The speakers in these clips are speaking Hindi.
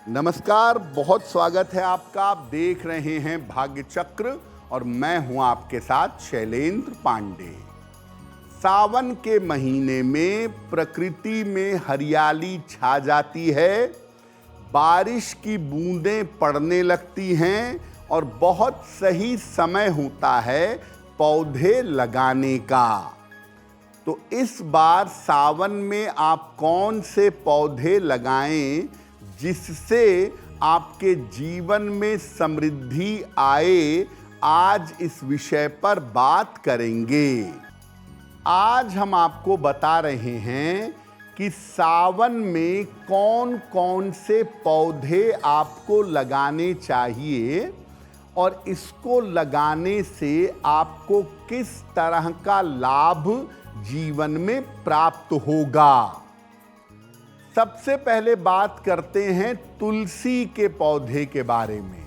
नमस्कार, बहुत स्वागत है आपका। आप देख रहे हैं भाग्य चक्र और मैं हूं आपके साथ शैलेंद्र पांडे। सावन के महीने में प्रकृति में हरियाली छा जाती है, बारिश की बूंदें पड़ने लगती हैं और बहुत सही समय होता है पौधे लगाने का। तो इस बार सावन में आप कौन से पौधे लगाएं जिससे आपके जीवन में समृद्धि आए, आज इस विषय पर बात करेंगे। आज हम आपको बता रहे हैं कि सावन में कौन कौन से पौधे आपको लगाने चाहिए और इसको लगाने से आपको किस तरह का लाभ जीवन में प्राप्त होगा। सबसे पहले बात करते हैं तुलसी के पौधे के बारे में।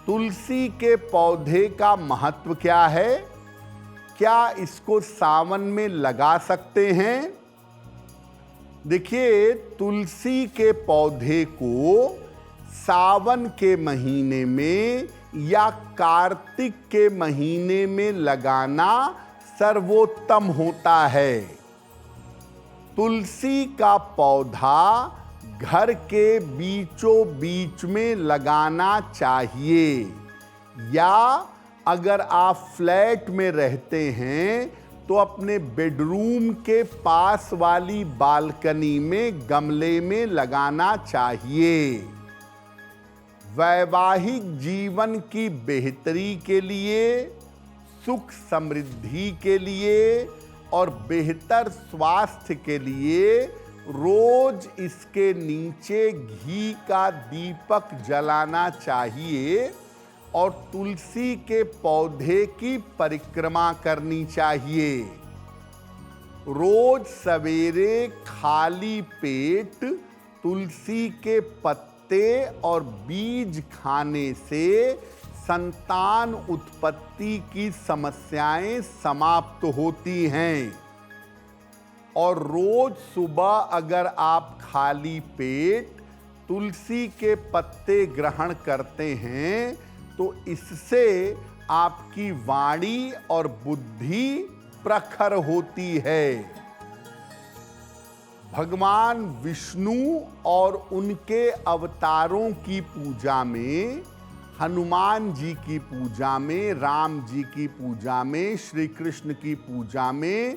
तुलसी के पौधे का महत्व क्या है? क्या इसको सावन में लगा सकते हैं? देखिए, तुलसी के पौधे को सावन के महीने में या कार्तिक के महीने में लगाना सर्वोत्तम होता है। तुलसी का पौधा घर के बीचों बीच में लगाना चाहिए, या अगर आप फ्लैट में रहते हैं तो अपने बेडरूम के पास वाली बालकनी में गमले में लगाना चाहिए। वैवाहिक जीवन की बेहतरी के लिए, सुख समृद्धि के लिए और बेहतर स्वास्थ्य के लिए रोज इसके नीचे घी का दीपक जलाना चाहिए और तुलसी के पौधे की परिक्रमा करनी चाहिए। रोज सवेरे खाली पेट तुलसी के पत्ते और बीज खाने से संतान उत्पत्ति की समस्याएं समाप्त होती हैं। और रोज सुबह अगर आप खाली पेट तुलसी के पत्ते ग्रहण करते हैं तो इससे आपकी वाणी और बुद्धि प्रखर होती है। भगवान विष्णु और उनके अवतारों की पूजा में, हनुमान जी की पूजा में, राम जी की पूजा में, श्री कृष्ण की पूजा में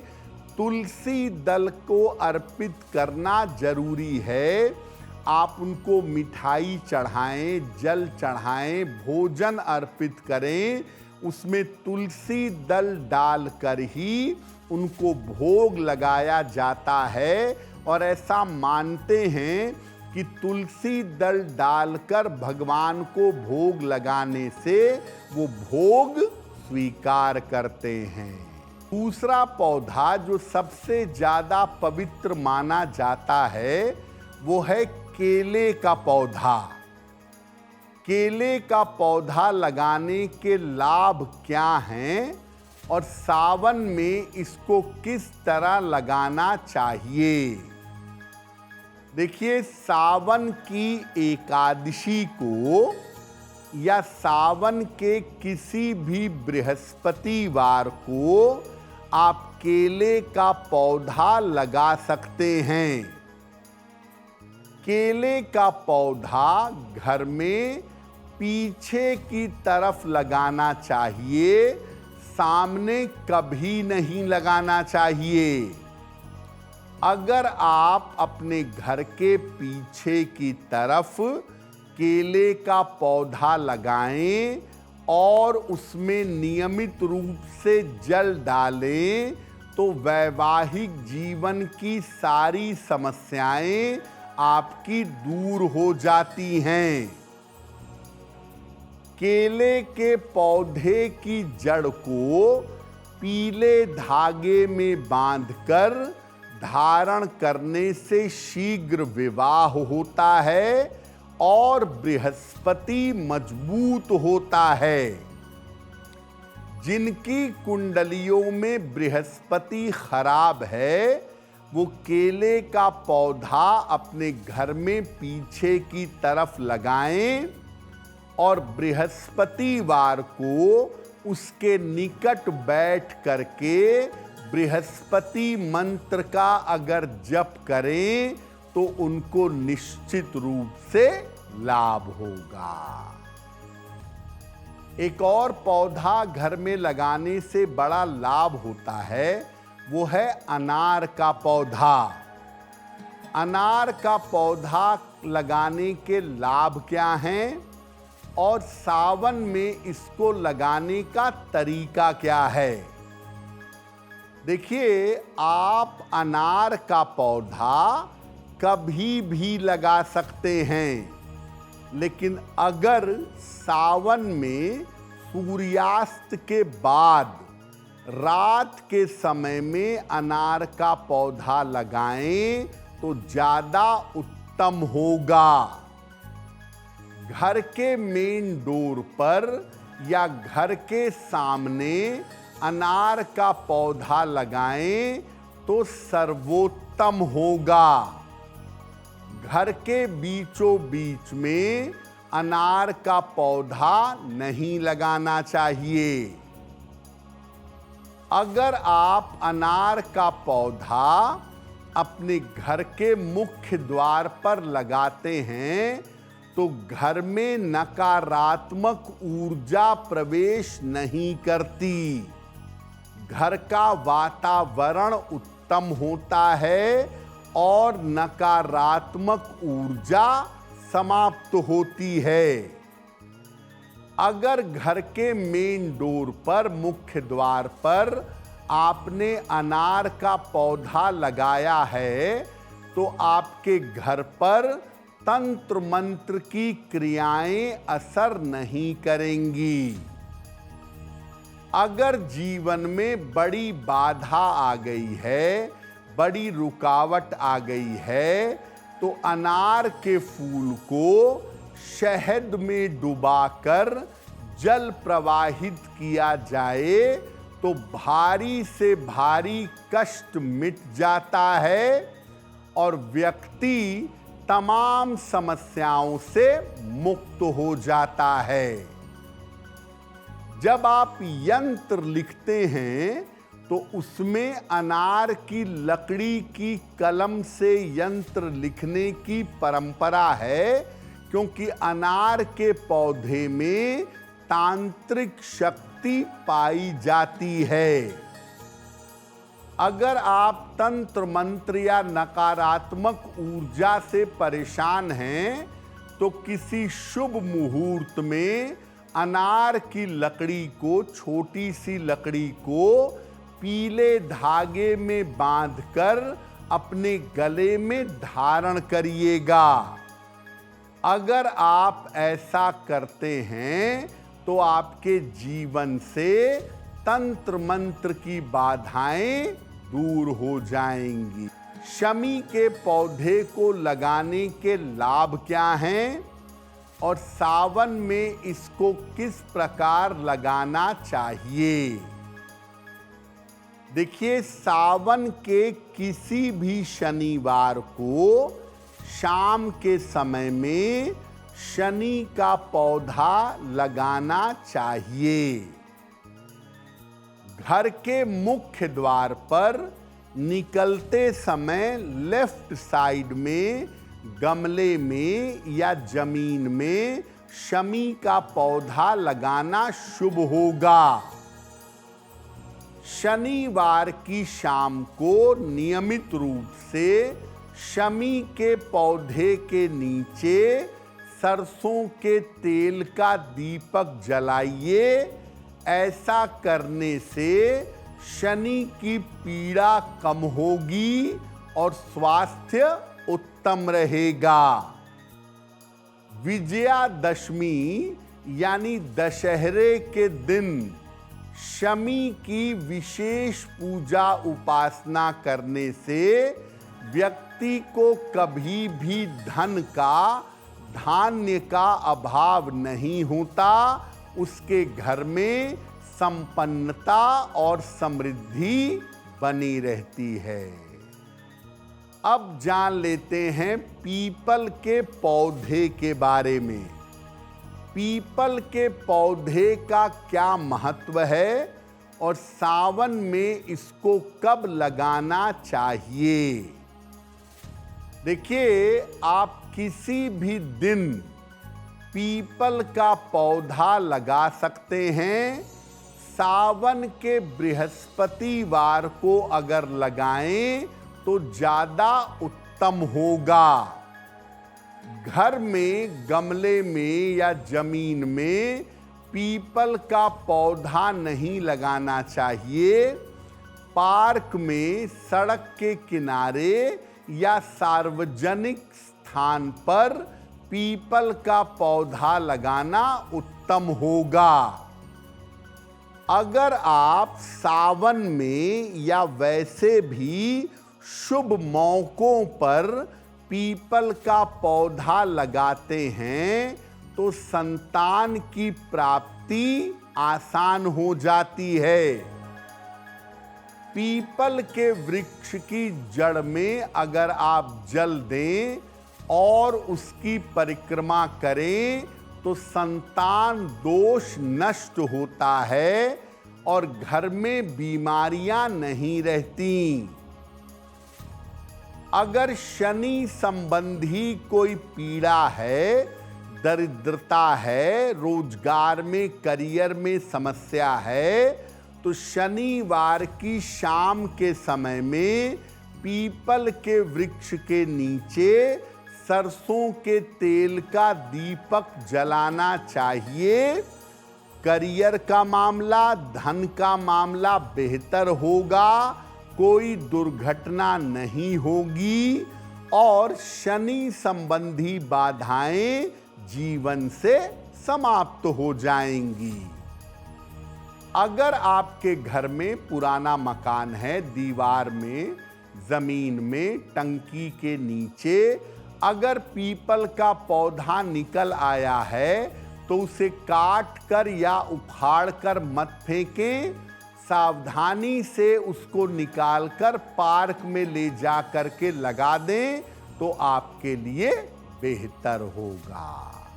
तुलसी दल को अर्पित करना जरूरी है। आप उनको मिठाई चढ़ाएं, जल चढ़ाएं, भोजन अर्पित करें, उसमें तुलसी दल डालकर ही उनको भोग लगाया जाता है। और ऐसा मानते हैं कि तुलसी दल डालकर भगवान को भोग लगाने से वो भोग स्वीकार करते हैं। दूसरा पौधा जो सबसे ज्यादा पवित्र माना जाता है वो है केले का पौधा। केले का पौधा लगाने के लाभ क्या हैं और सावन में इसको किस तरह लगाना चाहिए? देखिए, सावन की एकादशी को या सावन के किसी भी बृहस्पतिवार को आप केले का पौधा लगा सकते हैं। केले का पौधा घर में पीछे की तरफ लगाना चाहिए, सामने कभी नहीं लगाना चाहिए। अगर आप अपने घर के पीछे की तरफ केले का पौधा लगाएं और उसमें नियमित रूप से जल डालें तो वैवाहिक जीवन की सारी समस्याएं आपकी दूर हो जाती हैं। केले के पौधे की जड़ को पीले धागे में बांधकर धारण करने से शीघ्र विवाह होता है और बृहस्पति मजबूत होता है। जिनकी कुंडलियों में बृहस्पति खराब है वो केले का पौधा अपने घर में पीछे की तरफ लगाएं और बृहस्पतिवार को उसके निकट बैठ करके बृहस्पति मंत्र का अगर जप करें तो उनको निश्चित रूप से लाभ होगा। एक और पौधा घर में लगाने से बड़ा लाभ होता है, वो है अनार का पौधा। अनार का पौधा लगाने के लाभ क्या हैं और सावन में इसको लगाने का तरीका क्या है? देखिए, आप अनार का पौधा कभी भी लगा सकते हैं, लेकिन अगर सावन में सूर्यास्त के बाद रात के समय में अनार का पौधा लगाएं तो ज़्यादा उत्तम होगा। घर के मेन डोर पर या घर के सामने अनार का पौधा लगाएं तो सर्वोत्तम होगा। घर के बीचों बीच में अनार का पौधा नहीं लगाना चाहिए। अगर आप अनार का पौधा अपने घर के मुख्य द्वार पर लगाते हैं तो घर में नकारात्मक ऊर्जा प्रवेश नहीं करती, घर का वातावरण उत्तम होता है और नकारात्मक ऊर्जा समाप्त होती है। अगर घर के मेन डोर पर, मुख्य द्वार पर आपने अनार का पौधा लगाया है तो आपके घर पर तंत्र मंत्र की क्रियाएं असर नहीं करेंगी। अगर जीवन में बड़ी बाधा आ गई है, बड़ी रुकावट आ गई है, तो अनार के फूल को शहद में डुबाकर जल प्रवाहित किया जाए तो भारी से भारी कष्ट मिट जाता है और व्यक्ति तमाम समस्याओं से मुक्त हो जाता है। जब आप यंत्र लिखते हैं तो उसमें अनार की लकड़ी की कलम से यंत्र लिखने की परंपरा है, क्योंकि अनार के पौधे में तांत्रिक शक्ति पाई जाती है। अगर आप तंत्र मंत्र या नकारात्मक ऊर्जा से परेशान हैं तो किसी शुभ मुहूर्त में अनार की लकड़ी को, छोटी सी लकड़ी को पीले धागे में बांधकर अपने गले में धारण करिएगा। अगर आप ऐसा करते हैं तो आपके जीवन से तंत्र मंत्र की बाधाएं दूर हो जाएंगी। शमी के पौधे को लगाने के लाभ क्या हैं और सावन में इसको किस प्रकार लगाना चाहिए? देखिए, सावन के किसी भी शनिवार को शाम के समय में शनि का पौधा लगाना चाहिए। घर के मुख्य द्वार पर निकलते समय लेफ्ट साइड में गमले में या जमीन में शमी का पौधा लगाना शुभ होगा। शनिवार की शाम को नियमित रूप से शमी के पौधे के नीचे सरसों के तेल का दीपक जलाइए। ऐसा करने से शनि की पीड़ा कम होगी और स्वास्थ्य उत्तम रहेगा। विजयादशमी यानी दशहरे के दिन शमी की विशेष पूजा उपासना करने से व्यक्ति को कभी भी धन का, धान्य का अभाव नहीं होता। उसके घर में संपन्नता और समृद्धि बनी रहती है। अब जान लेते हैं पीपल के पौधे के बारे में। पीपल के पौधे का क्या महत्व है और सावन में इसको कब लगाना चाहिए। देखिए, आप किसी भी दिन पीपल का पौधा लगा सकते हैं। सावन के बृहस्पतिवार को अगर लगाएं तो ज़्यादा उत्तम होगा। घर में, गमले में या जमीन में पीपल का पौधा नहीं लगाना चाहिए। पार्क में, सड़क के किनारे या सार्वजनिक स्थान पर पीपल का पौधा लगाना उत्तम होगा। अगर आप सावन में या वैसे भी शुभ मौकों पर पीपल का पौधा लगाते हैं तो संतान की प्राप्ति आसान हो जाती है। पीपल के वृक्ष की जड़ में अगर आप जल दें और उसकी परिक्रमा करें तो संतान दोष नष्ट होता है और घर में बीमारियां नहीं रहती। अगर शनि संबंधी कोई पीड़ा है, दरिद्रता है, रोजगार में, करियर में समस्या है, तो शनिवार की शाम के समय में पीपल के वृक्ष के नीचे सरसों के तेल का दीपक जलाना चाहिए। करियर का मामला, धन का मामला बेहतर होगा, कोई दुर्घटना नहीं होगी और शनि संबंधी बाधाएं जीवन से समाप्त हो जाएंगी। अगर आपके घर में पुराना मकान है, दीवार में, जमीन में, टंकी के नीचे अगर पीपल का पौधा निकल आया है तो उसे काट कर या उखाड़ कर मत फेंकें। सावधानी से उसको निकालकर पार्क में ले जा करके लगा दें तो आपके लिए बेहतर होगा।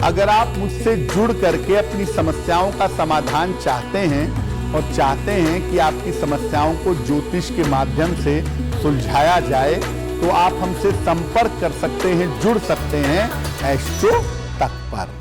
अगर आप मुझसे जुड़ करके अपनी समस्याओं का समाधान चाहते हैं और चाहते हैं कि आपकी समस्याओं को ज्योतिष के माध्यम से सुलझाया जाए तो आप हमसे संपर्क कर सकते हैं, जुड़ सकते हैं एस्ट्रो तक पर।